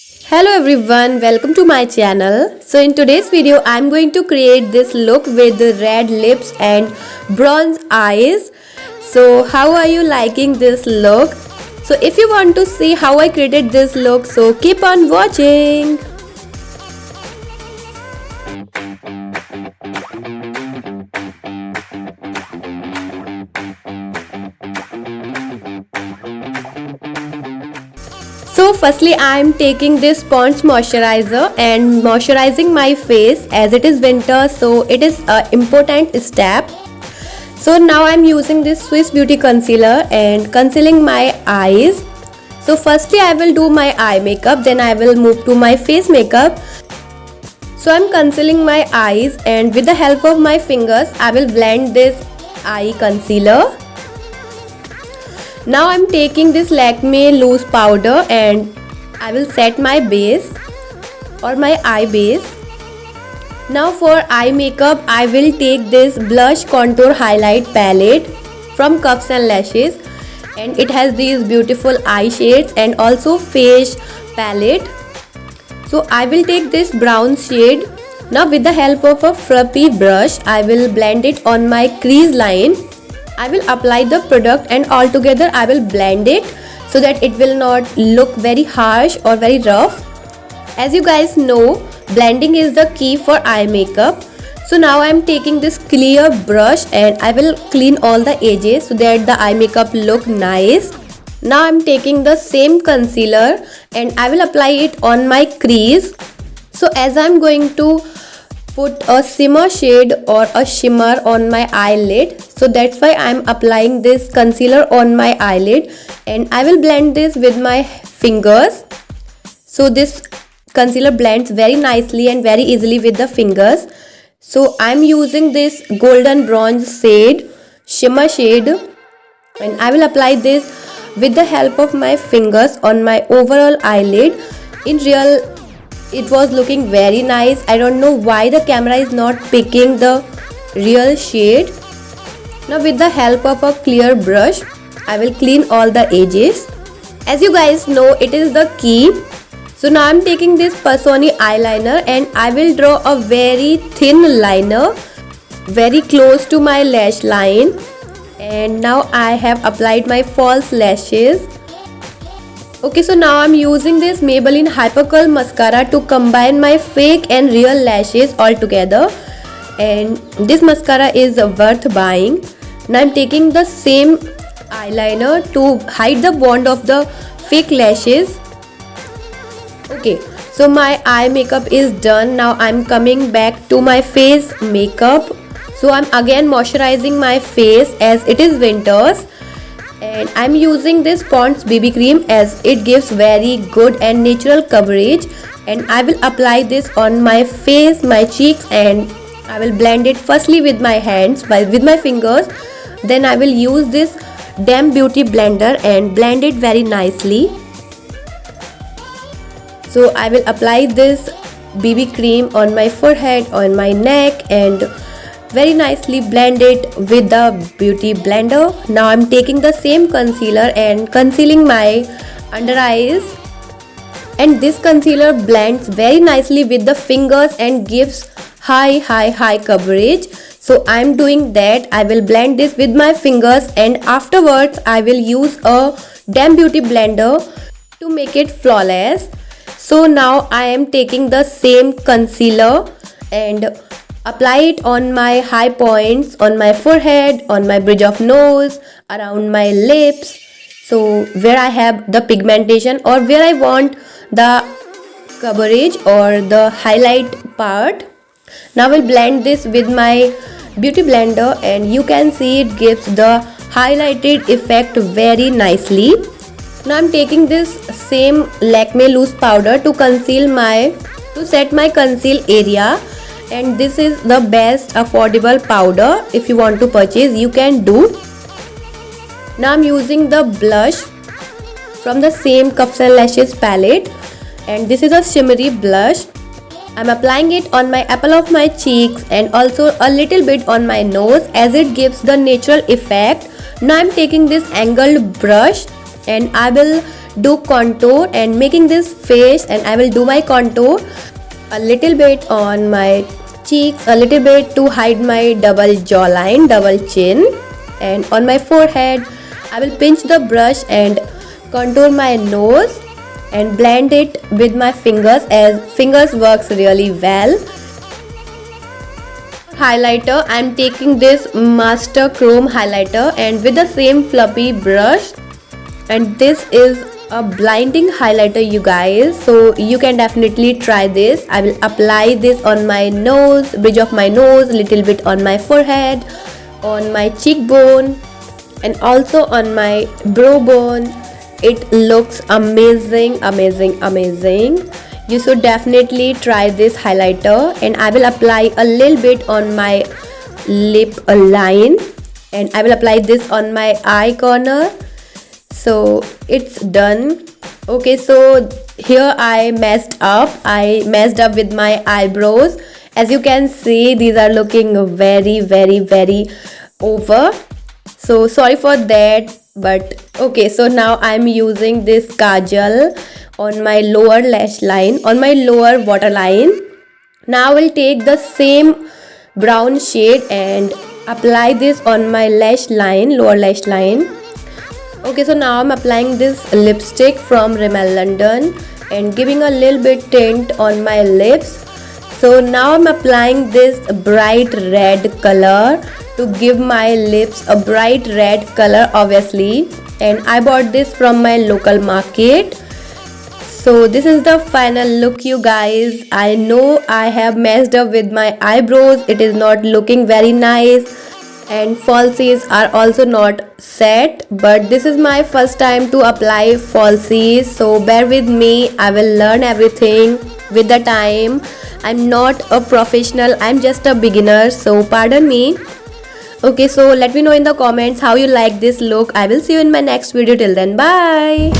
Hello everyone, welcome to my channel. So in today's video I'm going to create this look with the red lips and bronze eyes. So how are you liking this look? So if you want to see how I created this look, so keep on watching. So firstly I am taking this Pond's moisturizer and moisturizing my face as it is winter, so it is an important step. So now I am using this Swiss Beauty concealer and concealing my eyes. So firstly I will do my eye makeup, then I will move to my face makeup. So I am concealing my eyes and with the help of my fingers I will blend this eye concealer. Now I am taking this Lakme loose powder and I will set my base or my eye base. Now for eye makeup I will take this blush contour highlight palette from Cuffs and Lashes, and it has these beautiful eye shades and also face palette. So I will take this brown shade. Now with the help of a fluffy brush I will blend it on my crease line. I will apply the product and all together I will blend it so that it will not look very harsh or very rough. As you guys know, blending is the key for eye makeup. So now I am taking this clear brush and I will clean all the edges so that the eye makeup look nice. Now I am taking the same concealer and I will apply it on my crease. So as I am going to put a shimmer shade or a shimmer on my eyelid, so that's why I am applying this concealer on my eyelid and I will blend this with my fingers. So this concealer blends very nicely and very easily with the fingers. So I am using this golden bronze shade, shimmer shade, and I will apply this with the help of my fingers on my overall eyelid. In real it was looking very nice. I don't know why the camera is not picking the real shade. Now with the help of a clear brush I will clean all the edges. As you guys know, it is the key. So now I am taking this Pasoni eyeliner and I will draw a very thin liner very close to my lash line, and now I have applied my false lashes. Okay, so now I'm using this Maybelline Hypercurl mascara to combine my fake and real lashes all together, and this mascara is worth buying. Now I'm taking the same eyeliner to hide the bond of the fake lashes. Okay, so my eye makeup is done. Now I'm coming back to my face makeup. So I'm again moisturizing my face as it is winters, and I'm using this Pond's BB cream as it gives very good and natural coverage, and I will apply this on my face, my cheeks, and I will blend it firstly with my hands with my fingers. Then I will use this Damn Beauty blender and blend it very nicely. So I will apply this BB cream on my forehead, on my neck, and very nicely blend it with the beauty blender. Now I'm taking the same concealer and concealing my under eyes, and this concealer blends very nicely with the fingers and gives high coverage. So I'm doing that. I will blend this with my fingers and afterwards I will use a Damn Beauty blender to make it flawless. So now I am taking the same concealer and apply it on my high points, on my forehead, on my bridge of nose, around my lips, so where I have the pigmentation or where I want the coverage or the highlight part. Now I will blend this with my beauty blender and you can see it gives the highlighted effect very nicely. Now I am taking this same Lakme loose powder to set my conceal area, and this is the best affordable powder. If you want to purchase, you can do. Now I'm using the blush from the same Cuffs and Lashes palette, and this is a shimmery blush. I'm applying it on my apple of my cheeks and also a little bit on my nose as it gives the natural effect. Now I'm taking this angled brush and I will do contour and making this face, and I will do my contour a little bit on my cheeks, a little bit to hide my double jawline, double chin, and on my forehead I will pinch the brush and contour my nose and blend it with my fingers, as fingers works really well. Highlighter, I am taking this Master Chrome highlighter and with the same fluffy brush, and this is a blinding highlighter you guys, so you can definitely try this. I will apply this on my nose, bridge of my nose, little bit on my forehead, on my cheekbone, and also on my brow bone. It looks amazing, amazing, amazing. You should definitely try this highlighter, and I will apply a little bit on my lip line, and I will apply this on my eye corner. So it's done. Okay, so here I messed up with my eyebrows. As you can see, these are looking very, very, very over, so sorry for that. But okay, so now I'm using this kajal on my lower lash line, on my lower waterline. Now I will take the same brown shade and apply this on my lash line, lower lash line. Okay, so now I'm applying this lipstick from Rimmel London and giving a little bit tint on my lips. So now I'm applying this bright red color to give my lips a bright red color, obviously, and I bought this from my local market. So this is the final look you guys. I know I have messed up with my eyebrows, it is not looking very nice, and falsies are also not set, but this is my first time to apply falsies, so bear with me. I will learn everything with the time. I'm not a professional, I'm just a beginner, so pardon me. Okay, so let me know in the comments how you like this look. I will see you in my next video. Till then, bye.